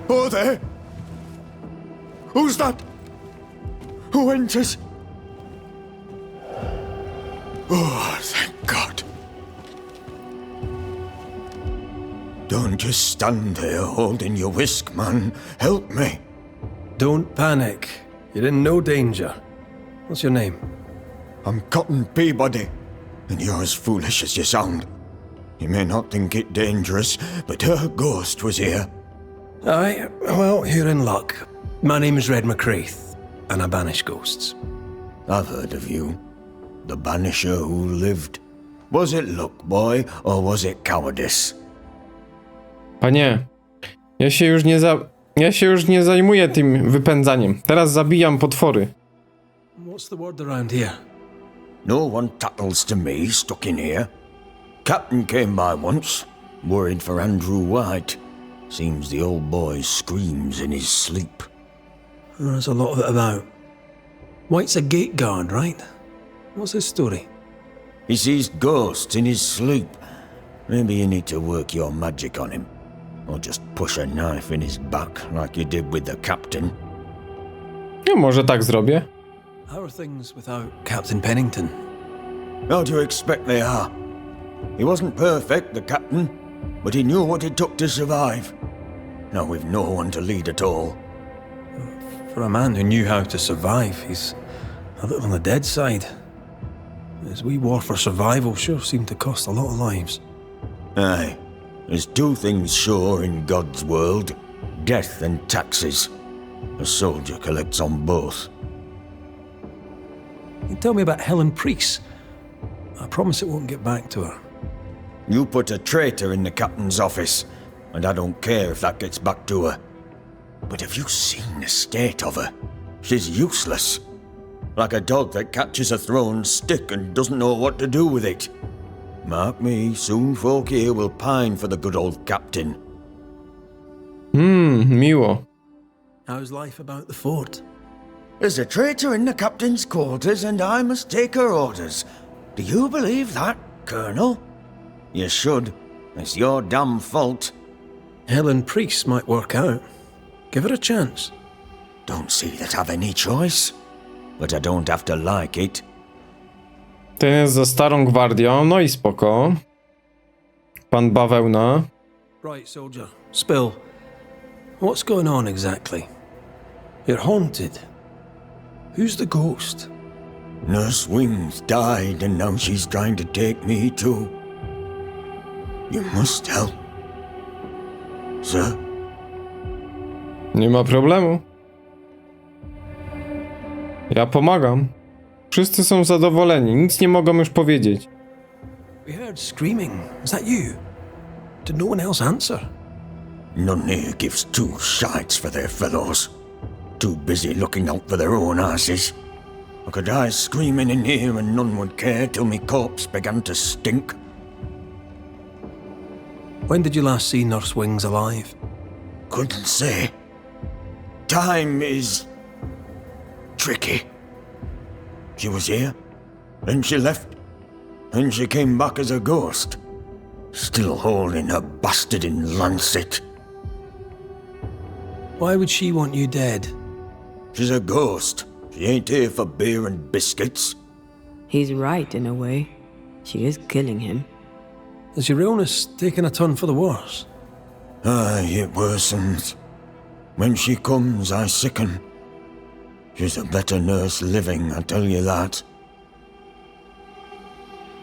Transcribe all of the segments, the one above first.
Oh, there! Who's that? Who enters? Oh, thank God. Don't just stand there holding your whisk, man. Help me. Don't panic. You're in no danger. What's your name? I'm Cotton Peabody, and you're as foolish as you sound. You may not think it dangerous, but her ghost was here. Aye, well, you're in luck. My name is Red McCraith, and I banish ghosts. I've heard of you. The banisher who lived. Was it luck, boy, or was it cowardice? Panie, ja się już nie zajmuję tym wypędzaniem. Teraz zabijam potwory. What's the word around here? No one tattles to me stuck in here. Captain came by once, worried for Andrew White. Seems the old boy screams in his sleep. There's a lot of it about. White's a gate guard, right? What's his story? He sees ghosts in his sleep. Maybe you need to work your magic on him. Or just push a knife in his back like you did with the captain. No, może tak zrobię. How are things without Captain Pennington? How do you expect they are? He wasn't perfect, the captain, but he knew what it took to survive. Now we've no one to lead at all. For a man who knew how to survive, he's a little on the dead side. His wee war for survival sure seemed to cost a lot of lives. Aye, there's two things sure in God's world, death and taxes. A soldier collects on both. You tell me about Helen Priest. I promise it won't get back to her. You put a traitor in the captain's office, and I don't care if that gets back to her. But have you seen the state of her? She's useless. Like a dog that catches a thrown stick and doesn't know what to do with it. Mark me, soon folk here will pine for the good old captain. Miło. How's life about the fort? There's a traitor in the captain's quarters, and I must take her orders. Do you believe that, Colonel? You should. It's your damn fault. Helen Priest might work out. Give her a chance. Don't see that I've any choice. But I don't have to like it. Ten jest za starą gwardią, no i spoko. Pan Bawełna. Right, soldier. Spill. What's going on exactly? You're haunted. Who's the ghost? Nurse Wings died, and now she's trying to take me too. You must help. Sir? Nie ma problemu. Ja pomagam. Wszyscy są zadowoleni, nic nie mogą już powiedzieć. We heard screaming. Is that you? Did no one else answer? None here gives two shites for their fellows. Too busy looking out for their own asses. I could die screaming in here and none would care till me corpse began to stink. When did you last see Nurse Wings alive? Couldn't say. Time is tricky. She was here, then she left, then she came back as a ghost, still holding her bastarding lancet. Why would she want you dead? She's a ghost. She ain't here for beer and biscuits. He's right in a way. She is killing him. Has your illness taken a turn for the worse? Aye, it worsens. When she comes, I sicken. She's a better nurse living, I tell you that.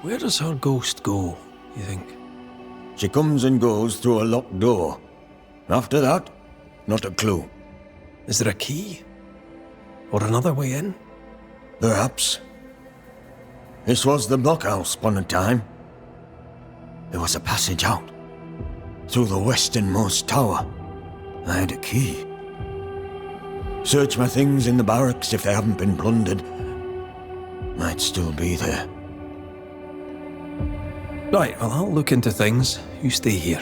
Where does her ghost go, you think? She comes and goes through a locked door. After that, not a clue. Is there a key? Or another way in? Perhaps. This was the blockhouse upon a time. There was a passage out, through the westernmost tower. I had a key. Search my things in the barracks if they haven't been plundered. Might still be there. Right, well, I'll look into things. You stay here.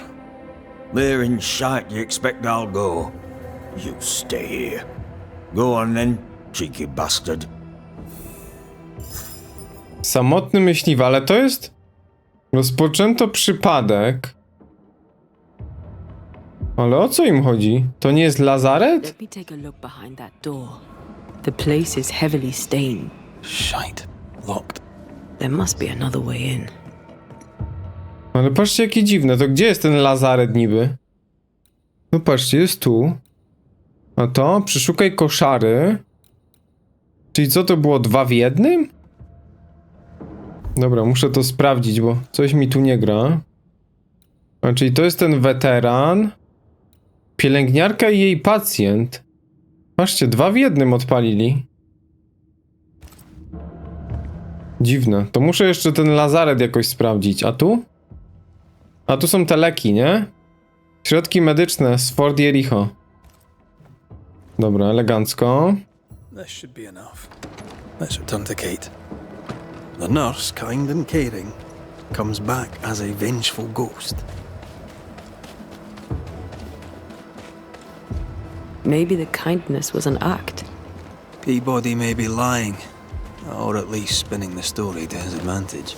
Where in shite you expect I'll go? You stay here. Go on then, cheeky bastard. Samotny myśliwy, ale to jest... Rozpoczęto przypadek. Ale o co im chodzi? To nie jest lazaret? Let me take a look behind that door. The place is heavily stained. Shite. Locked. There must be another way in. Ale patrzcie, jakie dziwne. To gdzie jest ten lazaret niby? No patrzcie, jest tu. A to? Przeszukaj koszary. Czyli co to było? 2 w 1? Dobra, muszę to sprawdzić, bo coś mi tu nie gra. A czyli to jest ten weteran. Pielęgniarka i jej pacjent. Patrzcie, 2 w 1 odpalili. Dziwne. To muszę jeszcze ten lazaret jakoś sprawdzić. A tu? A tu są te leki, nie? Środki medyczne z Fort Jericho. Dobra, elegancko. This should be enough. Let's return to Kate. The nurse, kind and caring, comes back as a vengeful ghost. Maybe the kindness was an act. Peabody may be lying, or at least spinning the story to his advantage.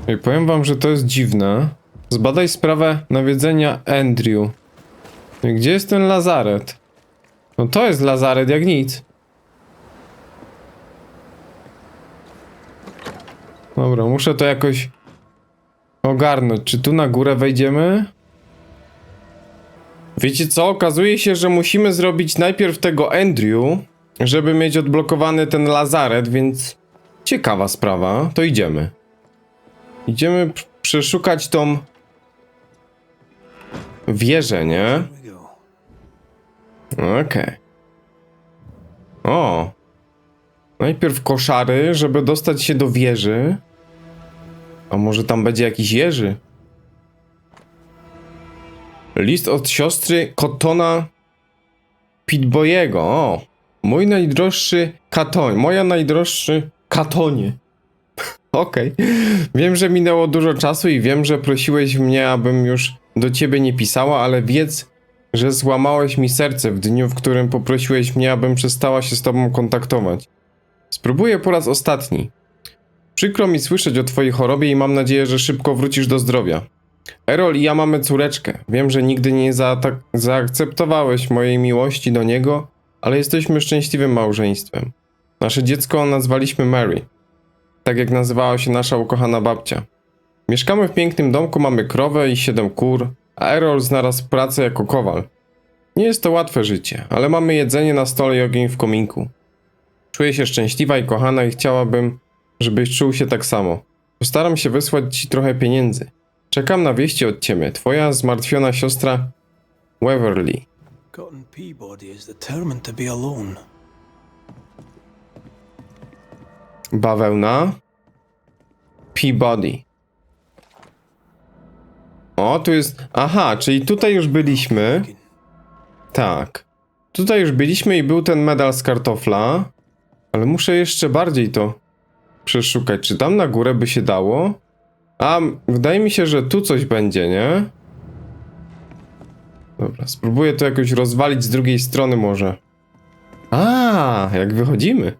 I powiem wam, że to jest dziwne. Zbadaj sprawę nawiedzenia Andrew. I gdzie jest ten lazaret? No to jest lazaret jak nic. Dobra, muszę to jakoś ogarnąć. Czy tu na górę wejdziemy? Wiecie co? Okazuje się, że musimy zrobić najpierw tego Andrew, żeby mieć odblokowany ten lazaret, więc ciekawa sprawa. To idziemy. Idziemy przeszukać tą wieżę, nie? Here we go. Okej. O! Najpierw koszary, żeby dostać się do wieży. A może tam będzie jakiś Jerzy? List od siostry Cottona Pitboyego. O! Mój najdroższy Katoń. Moja najdroższy Katonie. Okej. Wiem, że minęło dużo czasu i wiem, że prosiłeś mnie, abym już do ciebie nie pisała, ale wiedz, że złamałeś mi serce w dniu, w którym poprosiłeś mnie, abym przestała się z tobą kontaktować. Spróbuję po raz ostatni. Przykro mi słyszeć o twojej chorobie i mam nadzieję, że szybko wrócisz do zdrowia. Errol i ja mamy córeczkę. Wiem, że nigdy nie zaakceptowałeś mojej miłości do niego, ale jesteśmy szczęśliwym małżeństwem. Nasze dziecko nazwaliśmy Mary. Tak jak nazywała się nasza ukochana babcia. Mieszkamy w pięknym domku, mamy krowę i 7 kur, a Errol znalazł pracę jako kowal. Nie jest to łatwe życie, ale mamy jedzenie na stole i ogień w kominku. Czuję się szczęśliwa i kochana i chciałabym, żebyś czuł się tak samo. Postaram się wysłać ci trochę pieniędzy. Czekam na wieści od ciebie, twoja zmartwiona siostra Waverly. Cotton Peabody is determined to be alone. Bawełna. Peabody. O, tu jest... Aha, czyli tutaj już byliśmy. Tak. Tutaj już byliśmy i był ten medal z kartofla. Ale muszę jeszcze bardziej to przeszukać. Czy tam na górę by się dało? A, wydaje mi się, że tu coś będzie, nie? Dobra, spróbuję to jakoś rozwalić z drugiej strony może. A, jak wychodzimy.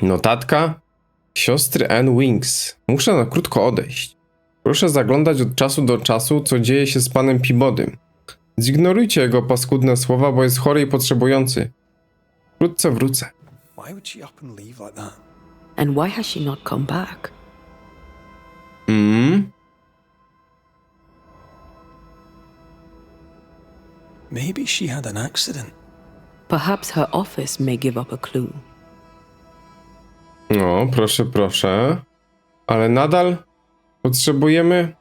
Notatka siostry Ann Winks. Muszę na krótko odejść. Proszę zaglądać od czasu do czasu, co dzieje się z panem Peabodym. Zignorujcie jego paskudne słowa, bo jest chory i potrzebujący. Wkrótce wrócę. Why would she up and leave like that? And why has she not come back? Maybe she had an accident. Perhaps her office may give up a clue. No, proszę, proszę. Ale nadal potrzebujemy...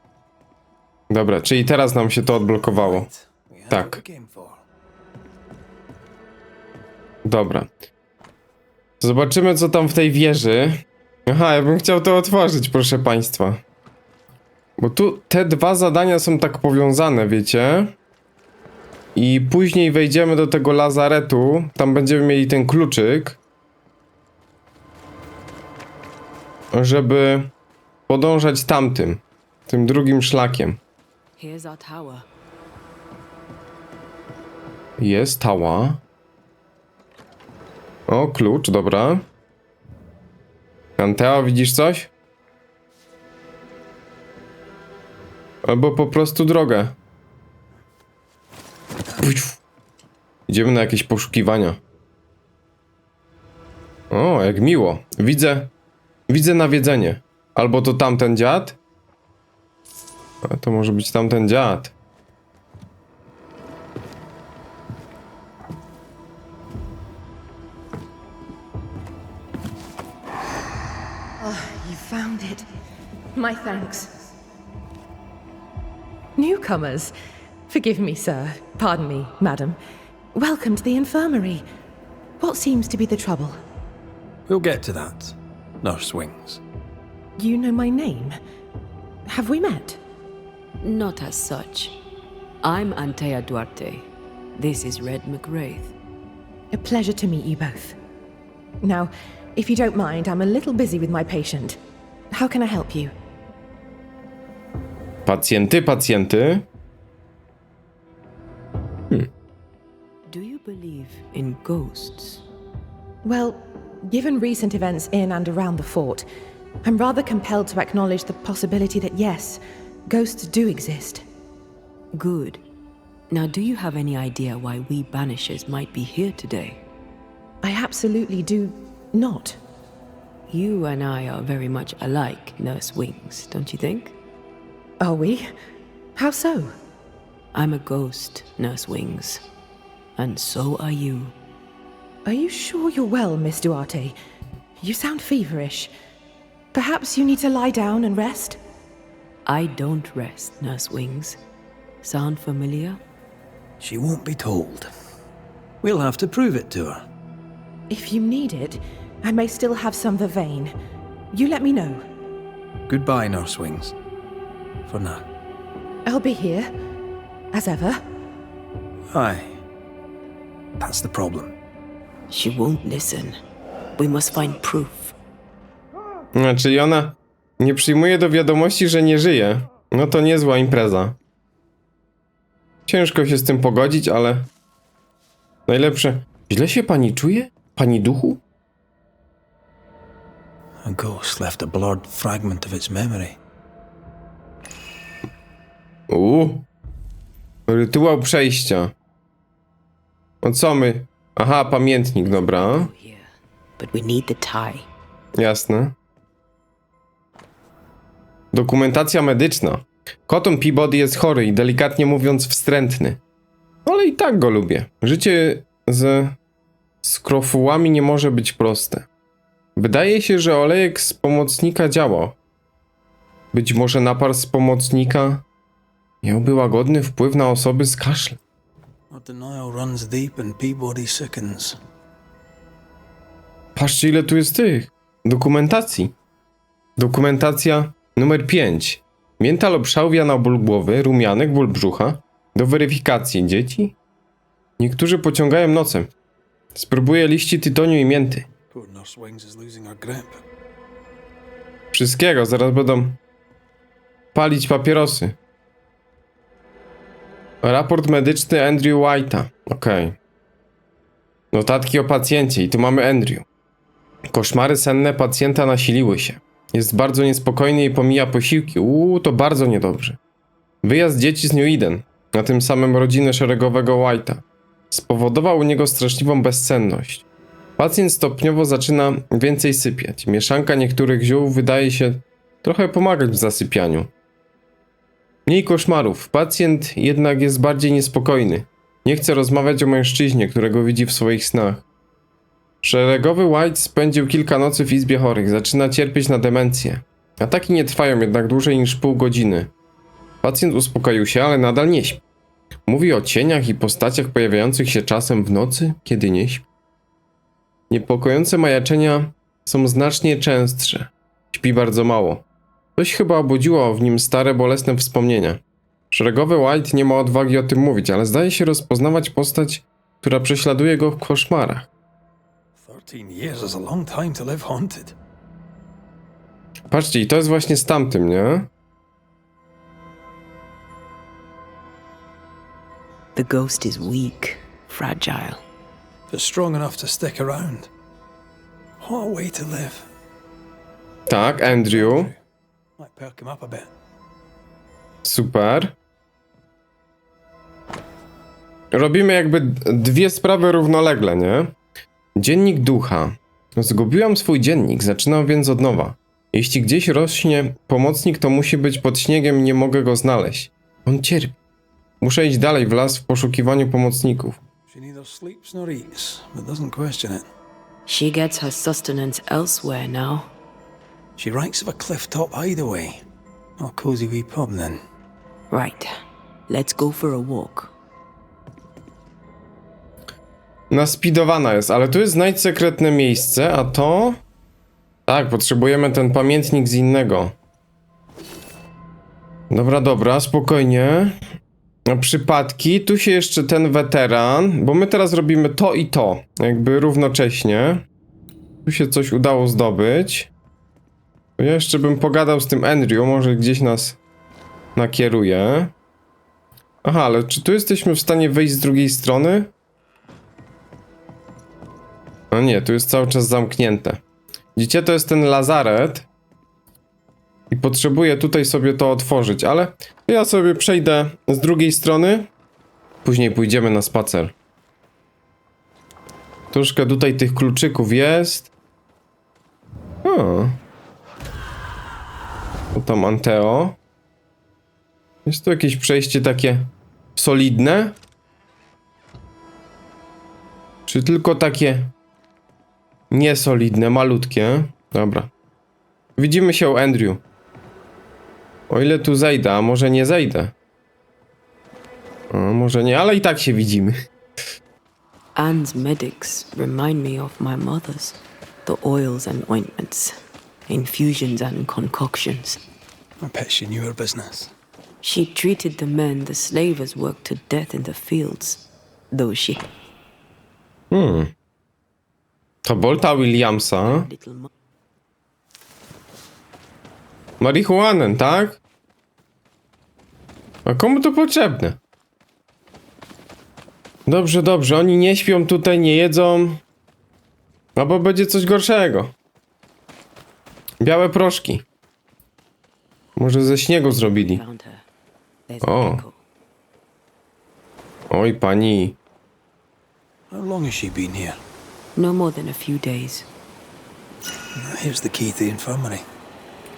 Dobra, czyli teraz nam się to odblokowało. We have Tak. what we came for. Dobra. Zobaczymy, co tam w tej wieży. Aha, ja bym chciał to otworzyć, proszę państwa. Bo tu te 2 zadania są tak powiązane, wiecie? I później wejdziemy do tego lazaretu. Tam będziemy mieli ten kluczyk. Żeby podążać tamtym. Tym drugim szlakiem. Here's our tower. Jest cała. O, klucz, dobra. Anteo, widzisz coś? Albo po prostu drogę. Idziemy na jakieś poszukiwania. O, jak miło. Widzę nawiedzenie. Albo to tamten dziad? A to może być tamten dziad. You found it. My thanks. Newcomers. Forgive me, sir. Pardon me, madam. Welcome to the infirmary. What seems to be the trouble? We'll get to that, Nurse Wings. You know my name. Have we met? Not as such. I'm Antea Duarte. This is Red McWraith. A pleasure to meet you both. Now, if you don't mind, I'm a little busy with my patient. How can I help you? Pacjenty. Do you believe in ghosts? Well, given recent events in and around the fort, I'm rather compelled to acknowledge the possibility that yes, ghosts do exist. Good. Now, do you have any idea why we Banishers might be here today? I absolutely do not. You and I are very much alike, Nurse Wings, don't you think? Are we? How so? I'm a ghost, Nurse Wings. And so are you. Are you sure you're well, Miss Duarte? You sound feverish. Perhaps you need to lie down and rest? I don't rest, Nurse Wings. Sound familiar? She won't be told. We'll have to prove it to her. If you need it, I may still have some vervain. You let me know. Goodbye, Nurse Wings. For now. I'll be here, as ever. Aye. That's the problem. She won't listen. We must find proof. Czyli ona nie przyjmuje do wiadomości, że nie żyje. No to niezła impreza. Ciężko się z tym pogodzić, ale... Najlepsze... Źle się pani czuje? Pani duchu? A ghost left a blurred fragment of its memory. Rytuał przejścia. No co my? Aha, pamiętnik, dobra. Here. But we need the tie. Jasne. Dokumentacja medyczna. Cotton Peabody jest chory i delikatnie mówiąc wstrętny. Ale i tak go lubię. Życie z skrofułami nie może być proste. Wydaje się, że olejek z pomocnika działał. Być może napar z pomocnika miałby łagodny wpływ na osoby z kaszlem. Our denial runs deep and Peabody sickens. Patrzcie, ile tu jest tych dokumentacji. Dokumentacja numer 5. Mięta lub szałwia na ból głowy, rumianek, ból brzucha. Do weryfikacji dzieci. Niektórzy pociągają nosem. Spróbuję liści tytoniu i mięty. Poor Nurse Wings is losing her grip. Wszystkiego, zaraz będą palić papierosy. Raport medyczny Andrew White'a. Okej. Notatki o pacjencie i tu mamy Andrew. Koszmary senne pacjenta nasiliły się. Jest bardzo niespokojny i pomija posiłki. To bardzo niedobrze. Wyjazd dzieci z New Eden, a tym samym rodziny szeregowego White'a, spowodował u niego straszliwą bezsenność. Pacjent stopniowo zaczyna więcej sypiać. Mieszanka niektórych ziół wydaje się trochę pomagać w zasypianiu. Mniej koszmarów. Pacjent jednak jest bardziej niespokojny. Nie chce rozmawiać o mężczyźnie, którego widzi w swoich snach. Szeregowy White spędził kilka nocy w izbie chorych. Zaczyna cierpieć na demencję. Ataki nie trwają jednak dłużej niż pół godziny. Pacjent uspokoił się, ale nadal nie śpi. Mówi o cieniach i postaciach pojawiających się czasem w nocy, kiedy nie śpi. Niepokojące majaczenia są znacznie częstsze. Śpi bardzo mało. Coś chyba obudziło w nim stare, bolesne wspomnienia. Szeregowy White nie ma odwagi o tym mówić, ale zdaje się rozpoznawać postać, która prześladuje go w koszmarach. 13 years is a long time to live haunted. Patrzcie, i to jest właśnie z tamtym, nie? The ghost is weak, fragile. But strong enough to stick around. What a way to live. Tak, Andrew. Might perk him up a bit. Super. Robimy jakby dwie sprawy równolegle, nie? Dziennik ducha. Zgubiłam swój dziennik, zaczynam więc od nowa. Jeśli gdzieś rośnie pomocnik, to musi być pod śniegiem i nie mogę go znaleźć. On cierpi. Muszę iść dalej w las w poszukiwaniu pomocników. She neither sleeps nor eats, but doesn't question it. She gets her sustenance elsewhere now. She writes of a cliff-top hideaway. A cozy wee pub, then. Right. Let's go for a walk. Naspidowana jest, ale tu jest znajdź sekretne miejsce, a to... Tak, potrzebujemy ten pamiętnik z innego. Dobra, dobra, spokojnie. Przypadki, tu się jeszcze ten weteran, bo my teraz robimy to i to, jakby równocześnie. Tu się coś udało zdobyć. Ja jeszcze bym pogadał z tym Andrew, może gdzieś nas nakieruje. Aha, ale czy tu jesteśmy w stanie wejść z drugiej strony? No nie, tu jest cały czas zamknięte. Widzicie, to jest ten lazaret. I potrzebuję tutaj sobie to otworzyć, ale ja sobie przejdę z drugiej strony. Później pójdziemy na spacer. Troszkę tutaj tych kluczyków jest. O. To tam Anteo. Jest tu jakieś przejście takie solidne? Czy tylko takie niesolidne, malutkie? Dobra. Widzimy się u Andrew. O ile tu zejdę, a może nie zejdę. O, może nie, ale i tak się widzimy. Anne's medics remind me of my mother's. The oils and ointments, infusions and concoctions. I bet she knew her business. She treated the men the slavers worked to death in the fields, though she To Bolta Williamsa. little Marihuanę, tak? A komu to potrzebne? Dobrze, dobrze, oni nie śpią tutaj, nie jedzą. Albo będzie coś gorszego. Białe proszki. Może ze śniegu zrobili. found her. There's Oh. an echo. Oj, pani. How long has she been here? No more than a few days. Here's the key to the infirmary.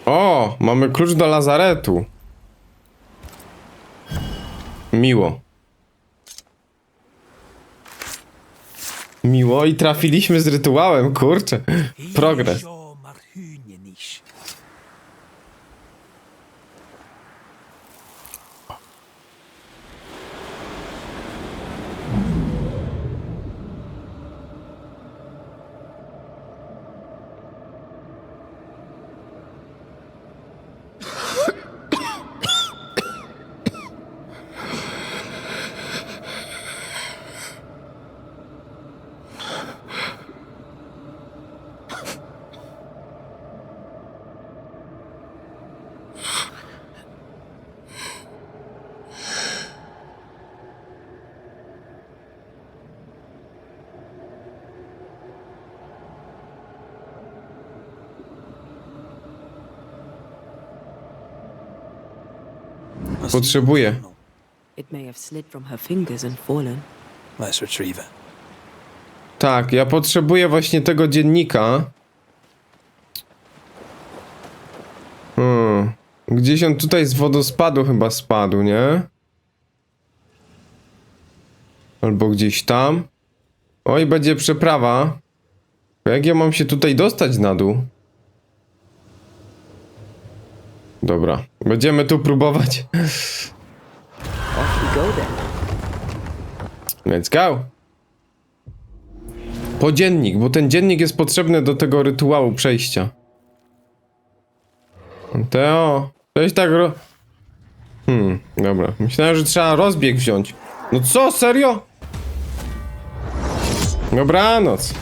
O, mamy klucz do lazaretu. Miło. Miło i trafiliśmy z rytuałem, kurczę. Progres. Potrzebuję. It may have slid from her fingers and fallen. Let's retrieve it. Tak, ja potrzebuję właśnie tego dziennika. Gdzieś on tutaj z wodospadu chyba spadł, nie? Albo gdzieś tam. Oj, będzie przeprawa. Jak ja mam się tutaj dostać na dół? Dobra, będziemy tu próbować. Off we go then. Let's go. Po dziennik, bo ten dziennik jest potrzebny do tego rytuału przejścia. Teo, coś tak dobra. Myślałem, że trzeba rozbieg wziąć. No co, serio? Dobranoc.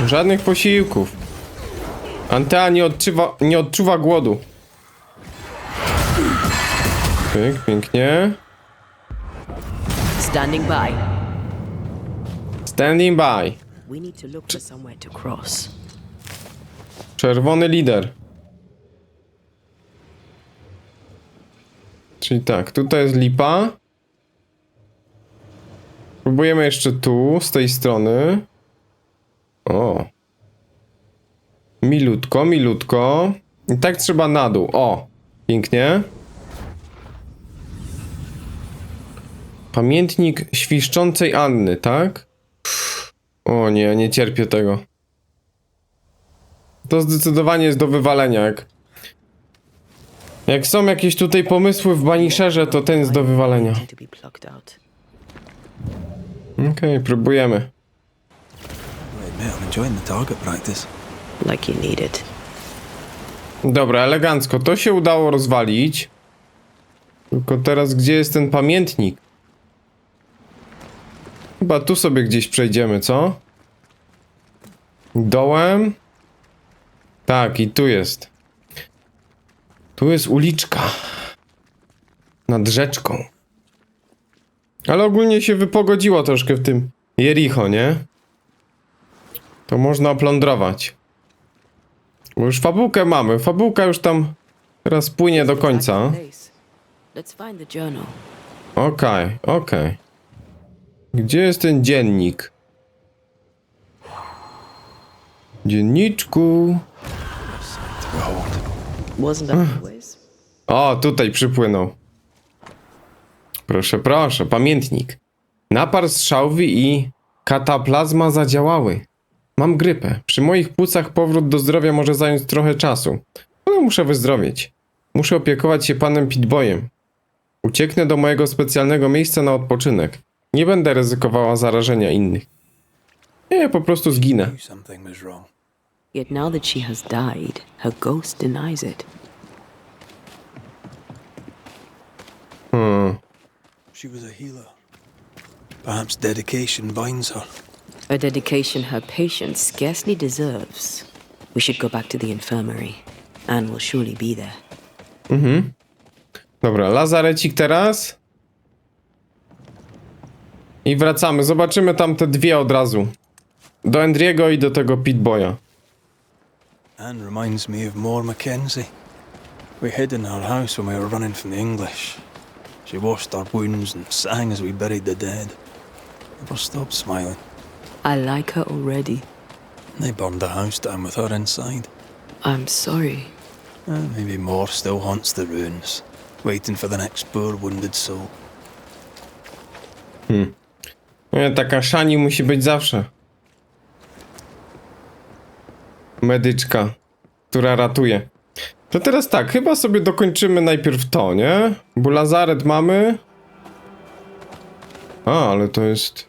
Żadnych posiłków. Antea nie odczuwa głodu. Pyk, pięknie. Standing by. Standing by. We need to look for somewhere to cross. Czerwony lider. Czyli tak, tutaj jest lipa. Próbujemy jeszcze tu, z tej strony. O. Milutko, milutko. I tak trzeba na dół. O, pięknie. Pamiętnik świszczącej Anny, tak? O nie, nie cierpię tego. To zdecydowanie jest do wywalenia. Jak są jakieś tutaj pomysły w Banisherze, to ten jest do wywalenia. Okej, próbujemy. I'm enjoying the target practice. Like you need it. Dobra, elegancko. To się udało rozwalić. Tylko teraz gdzie jest ten pamiętnik? Chyba tu sobie gdzieś przejdziemy, co? Dołem? Tak, i tu jest. Tu jest uliczka. Nad rzeczką. Ale ogólnie się wypogodziło troszkę w tym Jericho, nie? To można oplądrować. Bo już fabułkę mamy. Fabułka już tam teraz płynie do końca. Okej, okej. Gdzie jest ten dziennik? Dzienniczku. O, tutaj przypłynął. Proszę, proszę, pamiętnik. Napar strzałwy i kataplazma zadziałały. Mam grypę. Przy moich płucach powrót do zdrowia może zająć trochę czasu. Ale muszę wyzdrowieć. Muszę opiekować się panem Pitboyem. Ucieknę do mojego specjalnego miejsca na odpoczynek. Nie będę ryzykowała zarażenia innych. Nie, po prostu zginę. Knew something was wrong. Yet now that she has died, her ghost denies it. She was a healer. Perhaps dedication binds her. A dedication her patient scarcely deserves. We should go back to the infirmary. Anne will surely be there. Dobra, lazarecik teraz. I wracamy. Zobaczymy tam te dwie od razu. Do Andriego i do tego Pitboya. Anne reminds me of Moore Mackenzie. We hid in our house when we were running from the English. She washed our wounds and sang as we buried the dead. Never stopped smiling. I like her already. They burned the house down with her inside. I'm sorry. Maybe Moore still haunts the ruins, waiting for the next poor wounded soul. Nie, taka Shani musi być zawsze. Medyczka, która ratuje. To teraz tak, chyba sobie dokończymy najpierw to, nie? Bo lazaret mamy. A, ale to jest...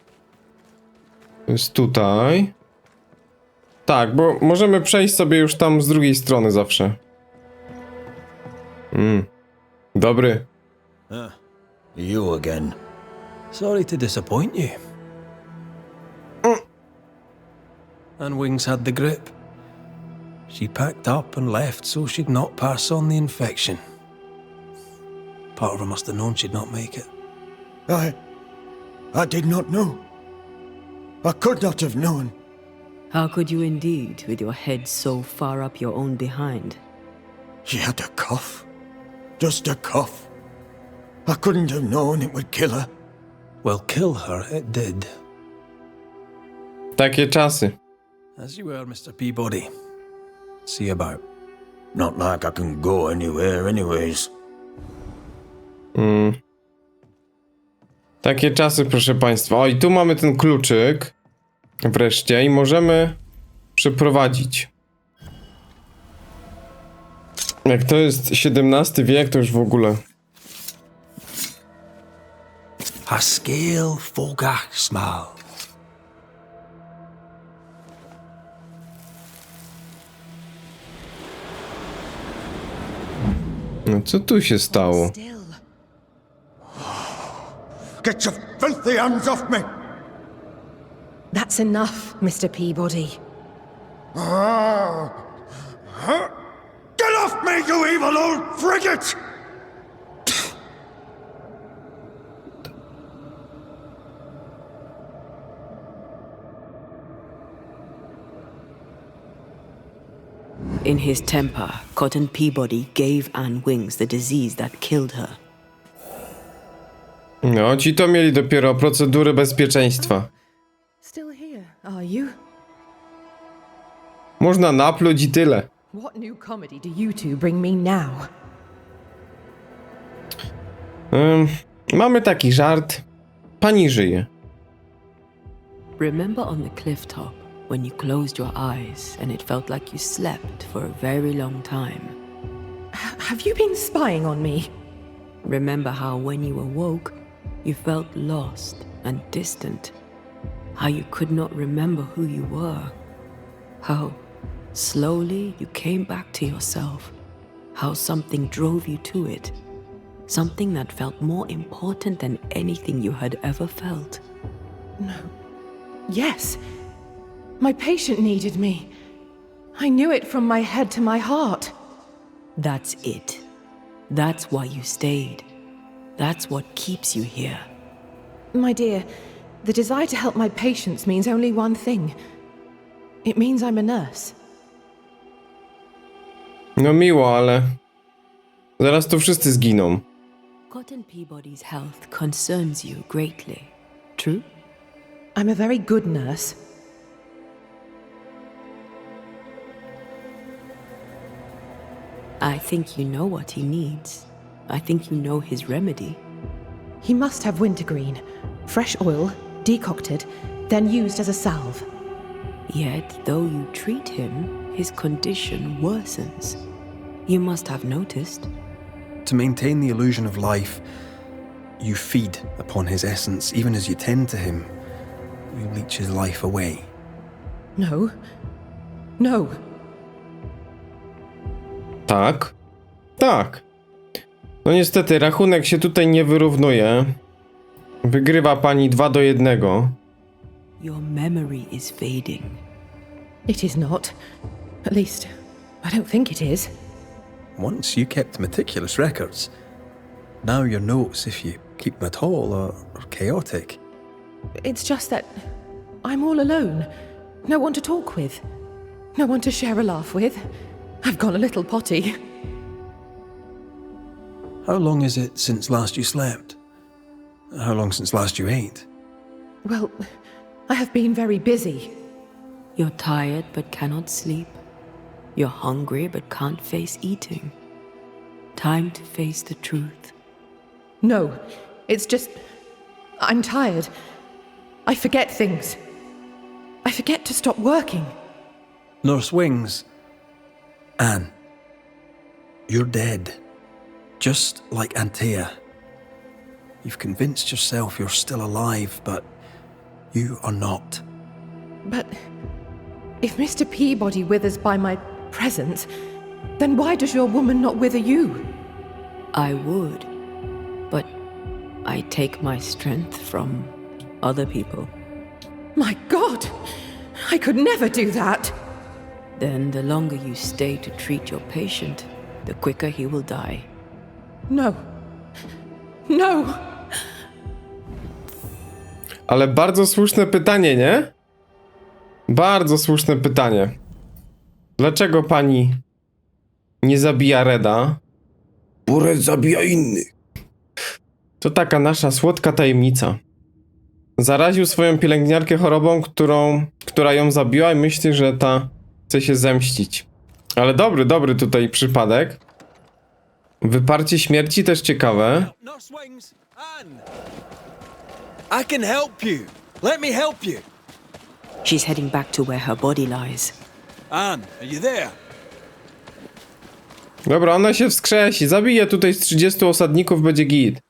To jest tutaj. Tak, bo możemy przejść sobie już tam z drugiej strony zawsze. Dobry. You again. Sorry to disappoint you. And Wings had the grip. She packed up and left so she'd not pass on the infection. Part of her must have known she'd not make it. I did not know. I could not have known. How could you indeed, with your head so far up your own behind? She had a cough. Just a cough. I couldn't have known it would kill her. Well, kill her it did. Takie czasy. As you were, Mr. Peabody. See you about. Not like I can go anywhere anyways. Takie czasy, proszę państwa. O, i tu mamy ten kluczyk. Wreszcie. I możemy przeprowadzić. Jak to jest XVII wiek, to już w ogóle. Haskell Fogach Smal. No co tu się stało? Still. Get your filthy hands off me! That's enough, Mr. Peabody. Get off me, you evil old frigate! In his temper, Cotton Peabody gave Anne Wings the disease that killed her. No, ci to mieli dopiero procedury bezpieczeństwa. Still here, are you? Można napluć i tyle. What new comedy do you two bring me now? Mamy taki żart. Pani żyje. Remember on the cliff top when you closed your eyes and it felt like you slept for a very long time? Have you been spying on me? Remember how when you awoke, you felt lost and distant? How you could not remember who you were? How slowly you came back to yourself? How something drove you to it? Something that felt more important than anything you had ever felt? No. Yes. My patient needed me. I knew it from my head to my heart. That's it. That's why you stayed. That's what keeps you here. My dear, the desire to help my patients means only one thing. It means I'm a nurse. No miło, ale zaraz tu wszyscy zginą. Cotton Peabody's health concerns you greatly. True? I'm a very good nurse. I think you know what he needs. I think you know his remedy. He must have wintergreen. Fresh oil, decocted, then used as a salve. Yet, though you treat him, his condition worsens. You must have noticed. To maintain the illusion of life, you feed upon his essence. Even as you tend to him, you leech his life away. No. No. Tak. Tak. No niestety, rachunek się tutaj nie wyrównuje. Wygrywa pani 2-1. Your memory is fading. It is not. At least, I don't think it is. Once you kept meticulous records. Now your notes, if you keep them at all, are chaotic. It's just that I'm all alone. No one to talk with. No one to share a laugh with. I've gone a little potty. How long is it since last you slept? How long since last you ate? Well, I have been very busy. You're tired but cannot sleep. You're hungry but can't face eating. Time to face the truth. No, it's just... I'm tired. I forget things. I forget to stop working. Nurse Wings. Anne. You're dead. Just like Antea. You've convinced yourself you're still alive, but you are not. But if Mr. Peabody withers by my presence, then why does your woman not wither you? I would, but I take my strength from other people. My God! I could never do that! Then the longer you stay to treat your patient, the quicker he will die. No. No! Ale bardzo słuszne pytanie, nie? Bardzo słuszne pytanie. Dlaczego pani nie zabija Reda? Bo Red zabija innych. To taka nasza słodka tajemnica. Zaraził swoją pielęgniarkę chorobą, która ją zabiła i myśli, że ta chce się zemścić. Ale dobry tutaj przypadek. Wyparcie śmierci też ciekawe. Nurse Wings, Anne! I can help you. Let me help you. She's heading back to where her body lies. Anne, are you there? Dobra, ona się wskrzesi. Zabije tutaj z 30 osadników, będzie git.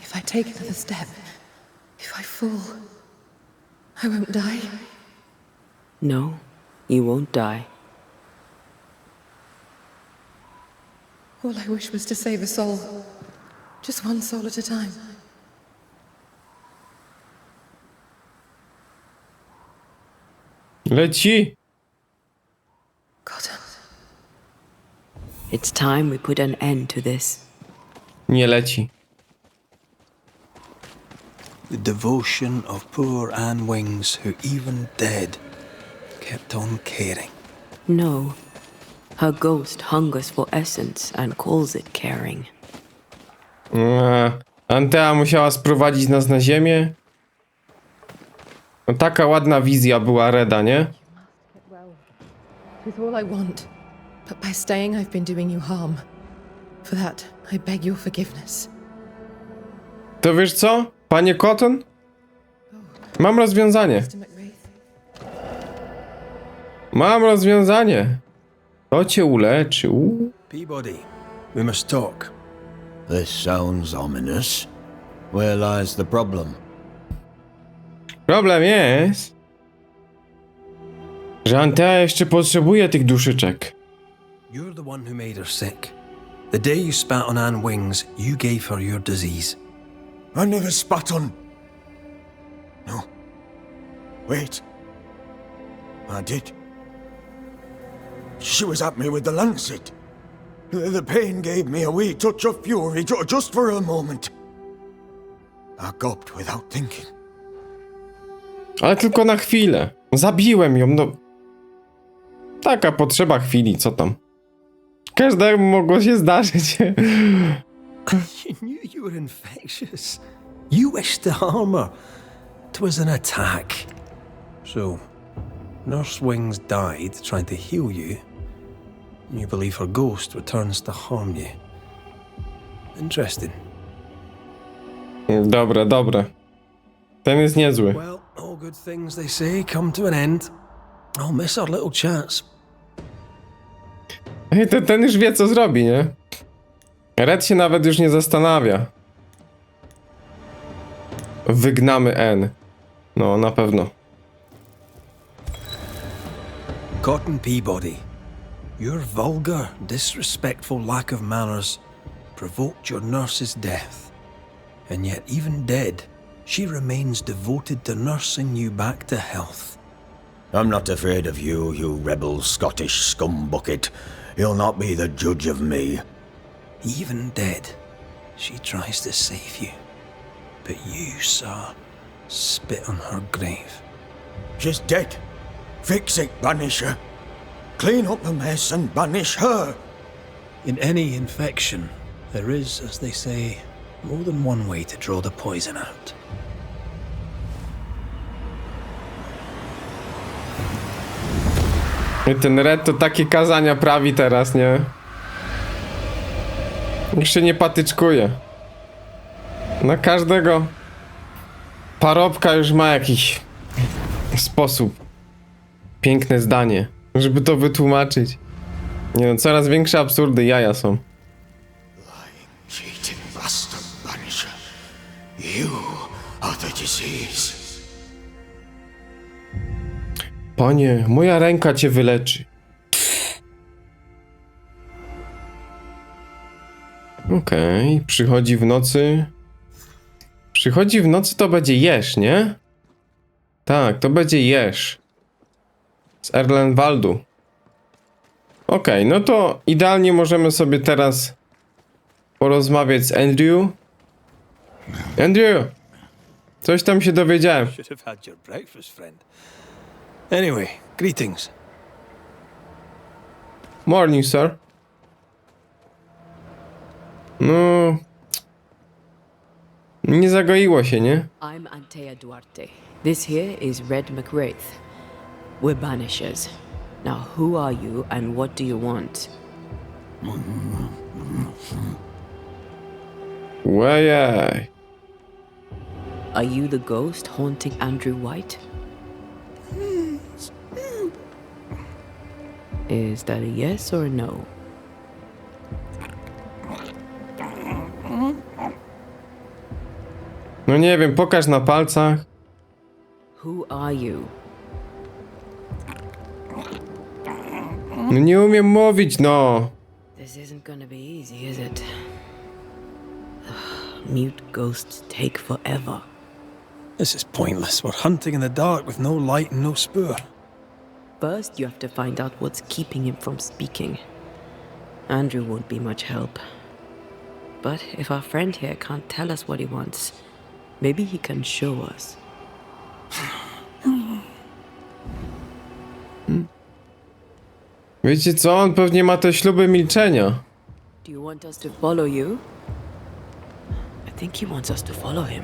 If I take another step, if I fall, I won't die. No, you won't die. All I wish was to save a soul. Just one soul at a time. Leci. Cotton. It's time we put an end to this. Nie leci. The devotion of poor Anne Wings, who even dead, kept on caring. No, her ghost hungers for essence and calls it caring. Antea musiała sprowadzić nas na ziemię. No, taka ładna wizja była Reda, nie? It's all I want. But by staying, I've been doing you harm. For that, I beg your forgiveness. To wiesz co, panie Cotton? Mam rozwiązanie. Mr. McWraith. Mam rozwiązanie. To cię uleczy. Peabody, we must talk. This sounds ominous. Where lies the problem? Problem jest, że Antea jeszcze potrzebuje tych duszyczek. You're the one who made her sick. The day you spat on Anne Wings, you gave her your disease. I never spat on. No. Wait. I did. She was at me with the lancet. The pain gave me a wee touch of fury just for a moment. I gulped without thinking. Ale tylko na chwilę. Zabiłem ją, no. Taka potrzeba chwili, co tam. Każdemu mogło się zdarzyć. You knew you were infectious. You wished to harm her. It was an attack. So, Nurse Wings died trying to heal you. You believe her ghost returns to harm you. Interesting. Dobra, dobra. Ten jest niezły. Well, all good things, they say, come to an end. I'll miss our little chats. Ten już wie, co zrobi, nie? Red się nawet już nie zastanawia. Wygnamy N. No, na pewno. Cotton Peabody, your vulgar, disrespectful lack of manners provoked your nurse's death. And yet, even dead, she remains devoted to nursing you back to health. I'm not afraid of you, you rebel Scottish scumbucket. You'll not be the judge of me. Even dead, she tries to save you. But you, sir, spit on her grave. She's dead. Fix it, Banisher. Clean up the mess and banish her. In any infection, there is, as they say, more than one way to draw the poison out. I ten Red to takie kazania prawi teraz, nie? Już się nie patyczkuje. Na każdego parobka już ma jakiś sposób. Piękne zdanie, żeby to wytłumaczyć. Nie no, coraz większe absurdy jaja są. Lying, cheating bastard, Banisher. You are the disease. Panie, moja ręka cię wyleczy. Okej, przychodzi w nocy. Przychodzi w nocy to będzie jesz, nie? Tak, to będzie jesz. Z Erlenwaldu. Okej, no to idealnie możemy sobie teraz porozmawiać z Andrew. Andrew! Coś tam się dowiedziałem. Should have had your breakfast, friend. Anyway, greetings. Morning, sir. No... Nie zagoiło się, nie? I'm Antea Duarte. This here is Red McWraith. We're Banishers. Now, who are you and what do you want? Łejej. Are you the ghost haunting Andrew White? Is that a yes or a no? No nie wiem, pokaż na palcach. Who are you? No nie umiem mówić, no. This isn't gonna be easy, is it? Mute ghosts take forever. This is pointless. We're hunting in the dark with no light and no spoor. First, you have to find out what's keeping him from speaking. Andrew won't be much help. But if our friend here can't tell us what he wants, maybe he can show us. Wiecie co? On pewnie ma te śluby milczenia. Do you want us to follow you? I think he wants us to follow him.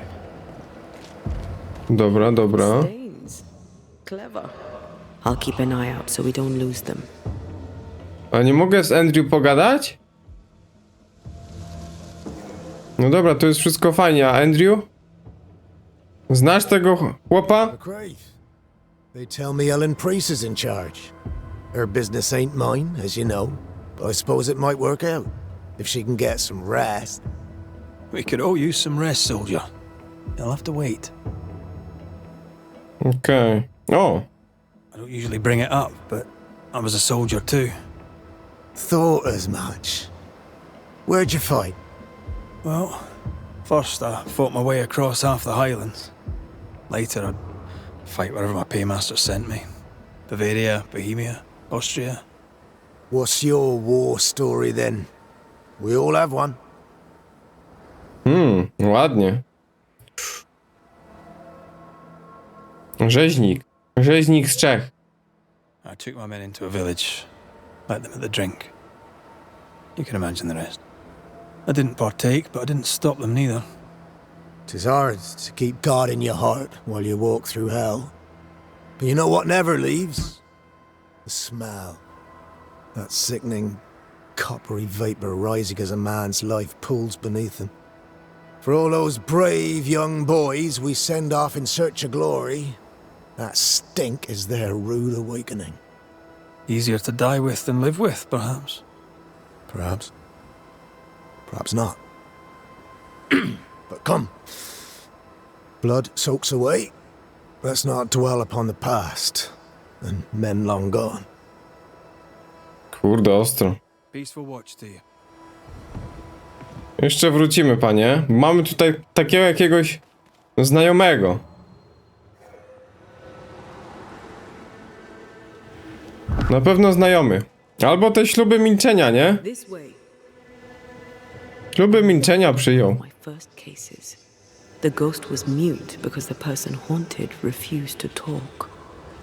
Dobra, dobra. Stains. Clever. I'll keep an eye out so we don't lose them. A nie mogę z Andrew pogadać? No dobra, to jest wszystko fajnie, a Andrew? Znasz tego chłopa? Great. They tell me Ellen Priest is in charge. Her business ain't mine, as you know, but I suppose it might work out if she can get some rest. We could all use some rest, soldier. You'll have to wait. Okej. O! I don't usually bring it up, but I was a soldier too. Thought as much. Where'd you fight? Well, first I fought my way across half the Highlands. Later I'd fight wherever my paymaster sent me. Bavaria, Bohemia, Austria. What's your war story then? We all have one. Ładnie. Rzeźnik. Rzeźnik z Czech. I took my men into a village, let them at the drink. You can imagine the rest. I didn't partake, but I didn't stop them neither. 'Tis hard to keep God in your heart while you walk through hell. But you know what never leaves? The smell. That sickening, coppery vapor rising as a man's life pools beneath him. For all those brave young boys we send off in search of glory, that stink is their rude awakening. Easier to die with than live with, perhaps. Perhaps. Perhaps not. But come. Blood soaks away. Let's not dwell upon the past and men long gone. Kurde, ostro. Peaceful watch to you. Jeszcze wrócimy, panie. Mamy tutaj takiego jakiegoś znajomego. Na pewno znajomy. Albo te śluby milczenia, nie? This way. Śluby milczenia przyjął. My first cases. The ghost was mute because the person haunted refused to talk.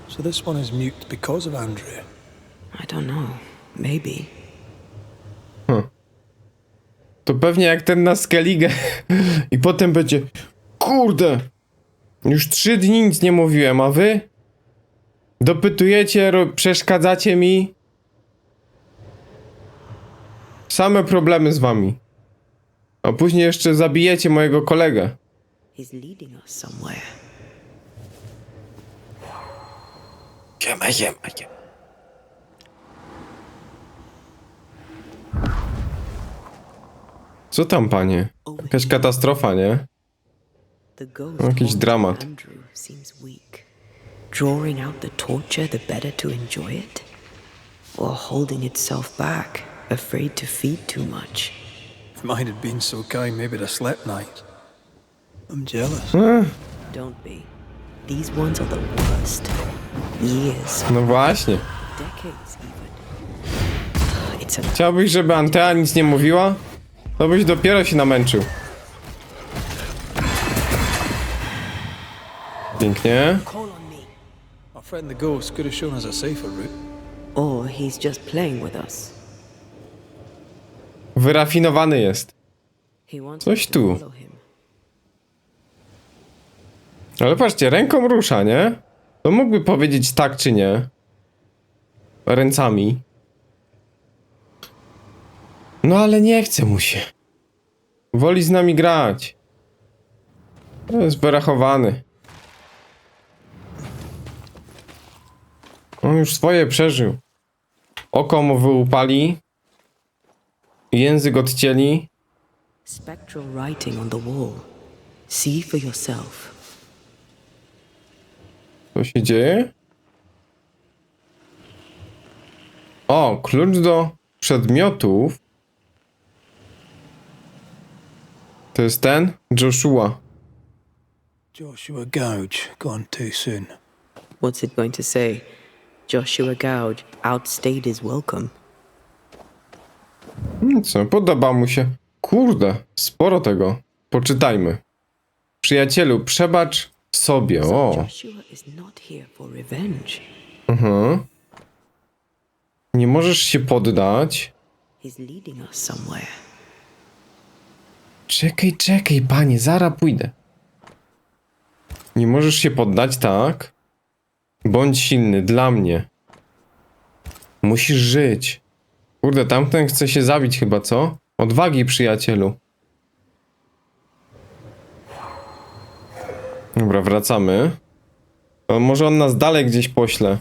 So this one is mute because of Andrew. I don't know. Maybe. To pewnie jak ten na Skellige. I potem będzie... Kurde! Już 3 dni nic nie mówiłem, a wy? Dopytujecie, przeszkadzacie mi. Same problemy z wami. A później jeszcze zabijecie mojego kolegę. He's leading us somewhere. Ziema. Co tam, panie? Jakaś katastrofa, nie? The ghost Jakiś haunting dramat. Andrew seems weak. Drawing out the torture the better to enjoy it? Or holding itself back, afraid to feed too much? If mine had been so kind, maybe I'd have slept night. I'm jealous. Don't be. These ones are the worst. Years, No właśnie. decades even. It's a Chciałbyś, żeby Antea nic nie mówiła? To byś dopiero się namęczył. Pięknie. call on me. Our friend the ghost could have shown us a safer route. Or he's just playing with us. Wyrafinowany jest. He wants Coś us to tu. follow him. Ale patrzcie, ręką rusza, nie? To mógłby powiedzieć tak czy nie. Ręcami. No ale nie chce mu się. Woli z nami grać. Jest wyrachowany. On już swoje przeżył. Oko mu wyłupali. Język odcięli. Spectral writing on the wall. See for yourself. Co się dzieje? O, klucz do przedmiotów. To jest ten? Joshua. Joshua Gouge, gone too soon. What's it going to say? Joshua Gouge outstayed his welcome. Co, podoba mu się. Kurde, sporo tego. Poczytajmy. Przyjacielu, przebacz sobie. O. Joshua is not here for revenge. Nie możesz się poddać. He's leading us somewhere. Czekaj, panie, zaraz pójdę. Nie możesz się poddać, tak? Bądź silny, dla mnie. Musisz żyć. Kurde, tamten chce się zabić chyba, co? Odwagi, przyjacielu. Dobra, wracamy. O, może on nas dalej gdzieś pośle.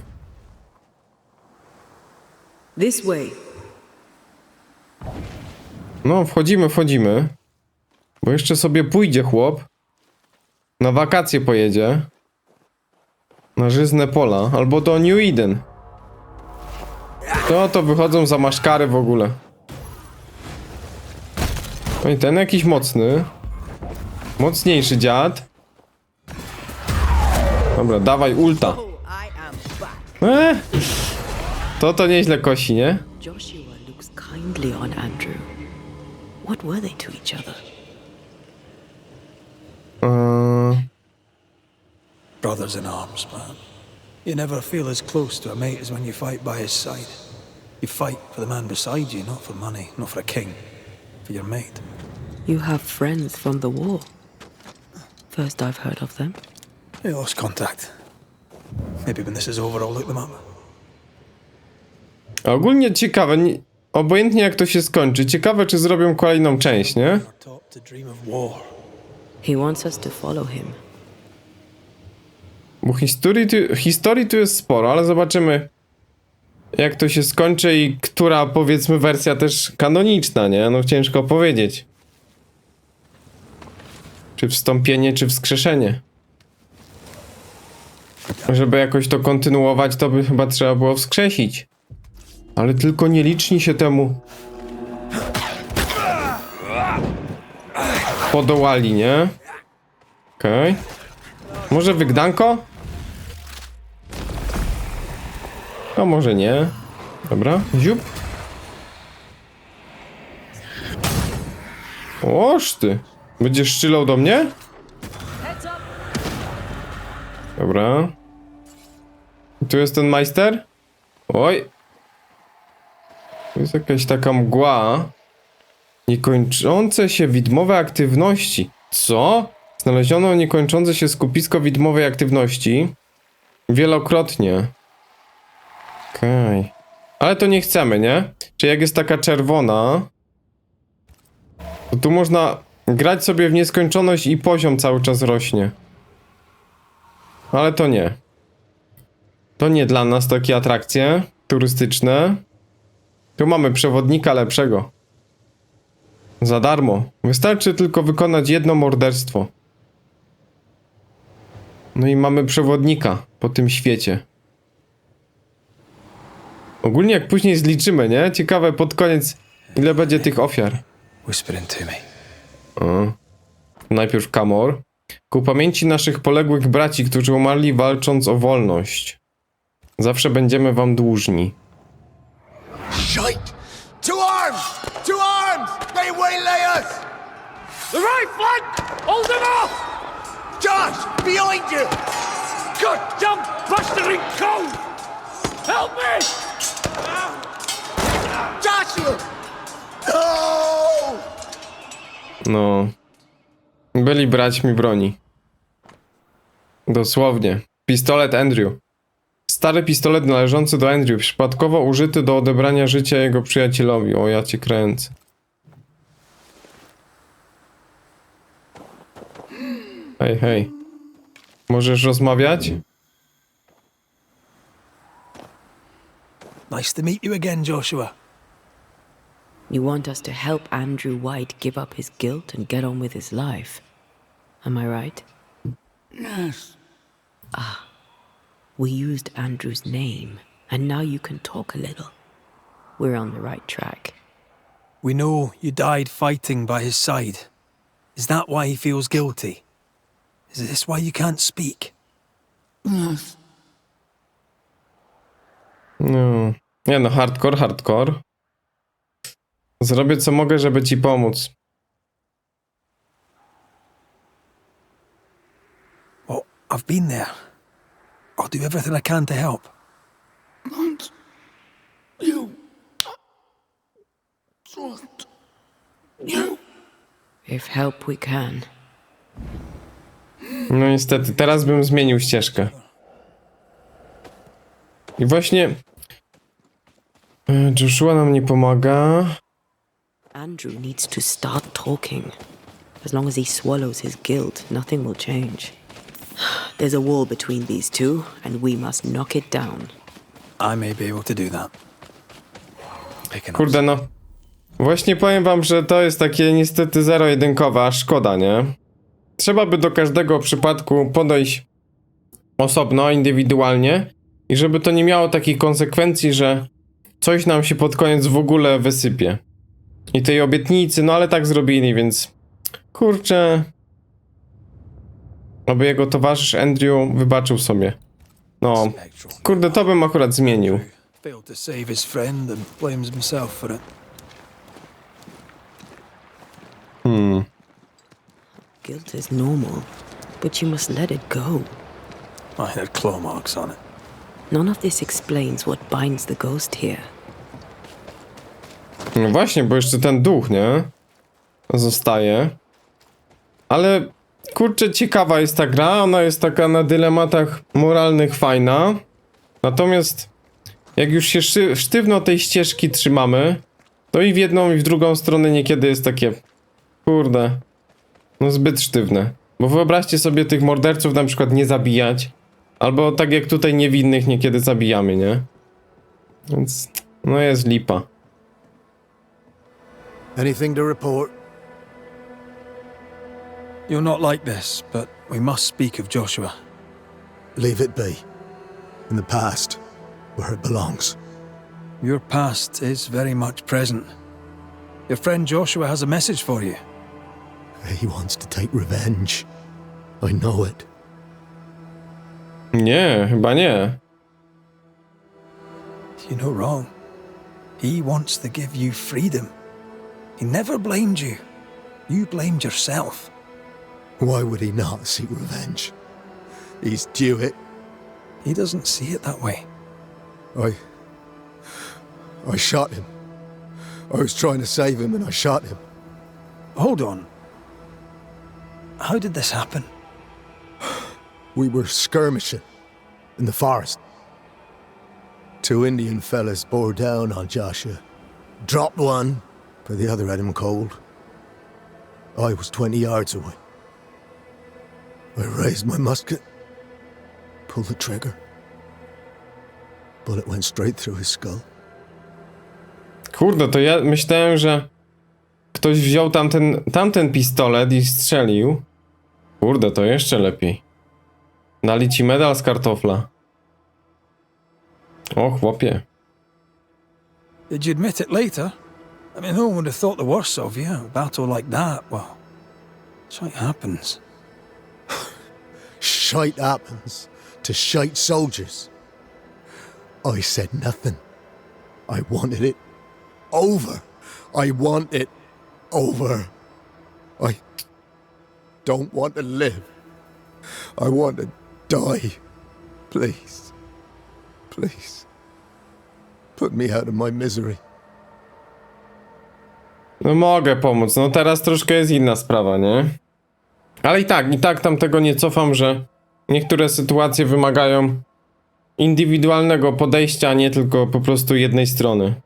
This way. No, wchodzimy. Bo jeszcze sobie pójdzie chłop. Na wakacje pojedzie. Na żyzne pola. Albo do New Eden. To wychodzą za maszkary w ogóle. No i ten jakiś mocny. Mocniejszy dziad. Dobra, dawaj ulta. To nieźle kosi, nie? Joshua looks kindly on Andrew. What were they to each other? Brothers in arms, man. You never feel as close to a mate as when you fight by his side. You fight for the man beside you, not for money, not for a king. For your mate. You have friends from the war. First I've heard of them. They lost contact. Maybe when this is over, I'll look them up. Ogólnie ciekawe, obojętnie jak to się skończy, ciekawe czy zrobią kolejną część, nie? We're taught to dream of war. He wants us to follow him. Bo historii tu jest sporo, ale zobaczymy jak to się skończy i która, powiedzmy, wersja też kanoniczna, nie? No ciężko powiedzieć. Czy wstąpienie, czy wskrzeszenie. Żeby jakoś to kontynuować, to by chyba trzeba było wskrzesić. Ale tylko nieliczni się temu podołali, nie? Okej. Może wygdanko? A może nie. Dobra, ziup. Oż ty. Będziesz strzelał do mnie? Dobra. Tu jest ten majster? Oj. Tu jest jakaś taka mgła. Niekończące się widmowe aktywności. Co? Znaleziono niekończące się skupisko widmowej aktywności. Wielokrotnie. Okej. Ale to nie chcemy, nie? Czy jak jest taka czerwona, to tu można grać sobie w nieskończoność i poziom cały czas rośnie. Ale to nie. To nie dla nas takie atrakcje turystyczne. Tu mamy przewodnika lepszego. Za darmo. Wystarczy tylko wykonać jedno morderstwo. No i mamy przewodnika po tym świecie. Ogólnie jak później zliczymy, nie? Ciekawe pod koniec, ile będzie tych ofiar. Whispering to me. O. Najpierw Kamor. Ku pamięci naszych poległych braci, którzy umarli walcząc o wolność. Zawsze będziemy wam dłużni. Shite! To arms! To arms! They waylay us! The right flank! Hold them off! Josh! Behind you! Good jump, bustering cold! Help me! Joshua! No! No. Byli braćmi broni. Dosłownie. Pistolet Andrew. Stary pistolet należący do Andrew, przypadkowo użyty do odebrania życia jego przyjacielowi. O, ja cię kręcę. Hej, hej. Możesz rozmawiać? Nice to meet you again, Joshua. You want us to help Andrew White give up his guilt and get on with his life. Am I right? Yes. We used Andrew's name, and now you can talk a little. We're on the right track. We know you died fighting by his side. Is that why he feels guilty? Is this why you can't speak? Yes. No. Nie no, hardcore. Zrobię co mogę, żeby ci pomóc. Well, I've been there. I'll do everything I can to help. And you. Trust you. if help we can. No niestety, teraz bym zmienił ścieżkę. I właśnie... Joshua nam nie pomaga. Andrew needs to start talking. As long as he swallows his guilt, nothing will change. There's a wall between these two, and we must knock it down. I may be able to do that. Picking up Kurde no. Właśnie powiem wam, że to jest takie niestety zero-jedynkowe, a szkoda, nie? Trzeba by do każdego przypadku podejść osobno, indywidualnie i żeby to nie miało takich konsekwencji, że coś nam się pod koniec w ogóle wysypie. I tej obietnicy, no ale tak zrobili, więc kurczę, aby jego towarzysz Andrew wybaczył sobie. No, kurde, to bym akurat zmienił. failed to save his friend and blames himself for it. Guilt is normal, but you must let it go. I had claw marks on it. None of this explains what binds the ghost here. No właśnie, bo jeszcze ten duch, nie? Zostaje. Ale kurczę, ciekawa jest ta gra, ona jest taka na dylematach moralnych fajna. Natomiast jak już się sztywno tej ścieżki trzymamy, to i w jedną i w drugą stronę niekiedy jest takie, kurde, no zbyt sztywne. Bo wyobraźcie sobie tych morderców na przykład nie zabijać, albo tak jak tutaj niewinnych niekiedy zabijamy, nie? Więc no jest lipa. Anything to report? You're not like this, but we must speak of Joshua. Leave it be. In the past, where it belongs. Your past is very much present. Your friend Joshua has a message for you. He wants to take revenge. I know it. Nie, chyba nie. You know wrong. He wants to give you freedom. He never blamed you. You blamed yourself. Why would he not seek revenge? He's due it. He doesn't see it that way. I shot him. I was trying to save him and I shot him. Hold on. How did this happen? We were skirmishing in the forest. 2 Indian fellas bore down on Joshua. Dropped one, but the other had him cold. I was 20 yards away. I raised my musket, pulled the trigger. Bullet went straight through his skull. Kurde, to ja myślałem, że ktoś wziął tamten pistolet i strzelił. Kurde, to jeszcze lepiej. Dali ci medal z kartofla. O, chłopie. Did you admit it later? I mean, no one would have thought the worst of you. A battle like that, well, shite happens. Shite happens to shite soldiers. I said nothing. I wanted it over. I want it over. I don't want to live. I want to die. Please. Please. Put me out of my misery. No mogę pomóc, no teraz troszkę jest inna sprawa, nie? Ale i tak tam tego nie cofam, że niektóre sytuacje wymagają indywidualnego podejścia, a nie tylko po prostu jednej strony.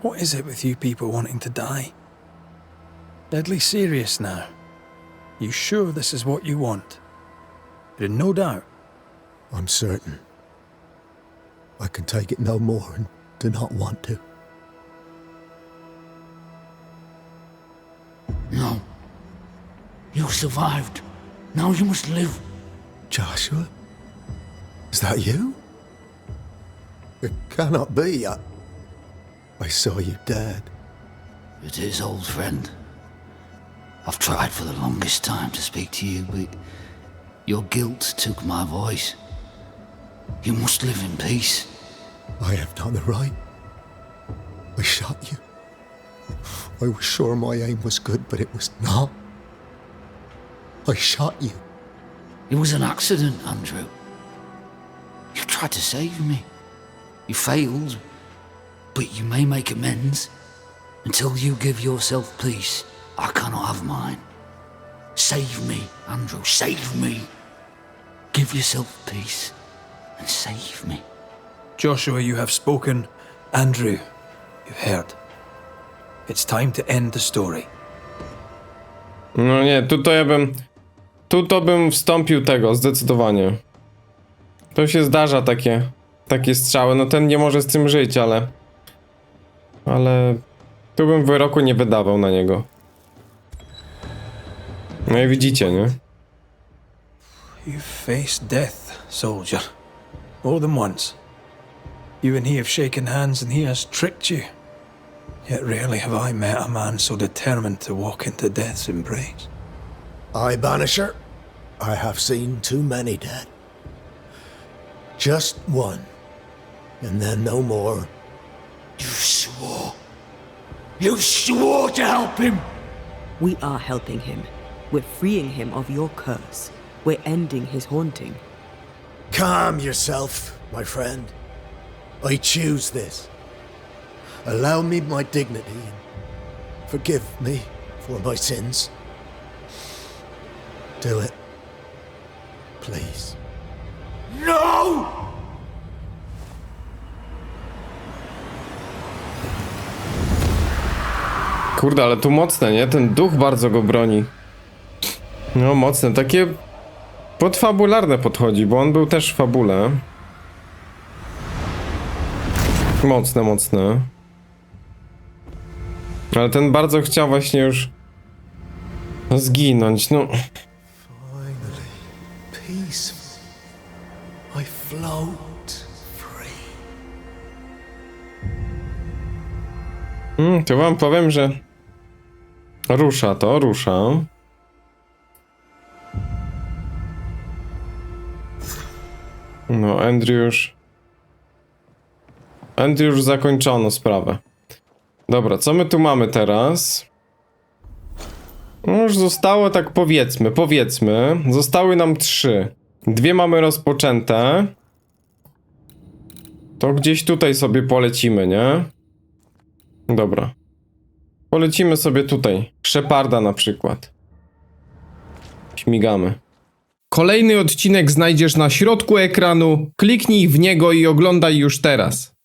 What is it with you people wanting to die? Deadly serious now. You sure this is what you want? You're in no doubt. I'm certain. I can take it no more and do not want to. No. You survived. Now you must live. Joshua? Is that you? It cannot be. I saw you dead. It is, old friend. I've tried for the longest time to speak to you, but your guilt took my voice. You must live in peace. I have not the right. I shot you. I was sure my aim was good, but it was not. I shot you. It was an accident, Andrew. You tried to save me. You failed, but you may make amends. Until you give yourself peace, I cannot have mine. Save me, Andrew, save me. Give yourself peace and save me. Joshua, you have spoken. Andrew, you've heard. It's time to end the story. No nie, tu to bym wstąpił tego, zdecydowanie. To się zdarza takie strzały, no ten nie może z tym żyć, ale tu bym wyroku nie wydawał na niego. No i widzicie, nie? You've faced death, soldier. More than once. You and he have shaken hands and he has tricked you. Yet rarely have I met a man so determined to walk into death's embrace. I, Banisher, I have seen too many dead. Just one, and then no more. You swore. You swore to help him. We are helping him. We're freeing him of your curse. We're ending his haunting. Calm yourself, my friend. I choose this. Allow me my dignity and forgive me for my sins. Do it. Please. No! Kurde, ale tu mocne, nie? Ten duch bardzo go broni. No mocne, takie podfabularne podchodzi, bo on był też w fabule. Mocne. Ale ten bardzo chciał właśnie już zginąć, no. Finally, peaceful. I float free. To wam powiem, że rusza. No, Andrew już zakończono sprawę. Dobra, co my tu mamy teraz? No już zostało tak powiedzmy. Zostały nam 3. 2 mamy rozpoczęte. To gdzieś tutaj sobie polecimy, nie? Dobra. Polecimy sobie tutaj. Sheparda na przykład. Śmigamy. Kolejny odcinek znajdziesz na środku ekranu. Kliknij w niego i oglądaj już teraz.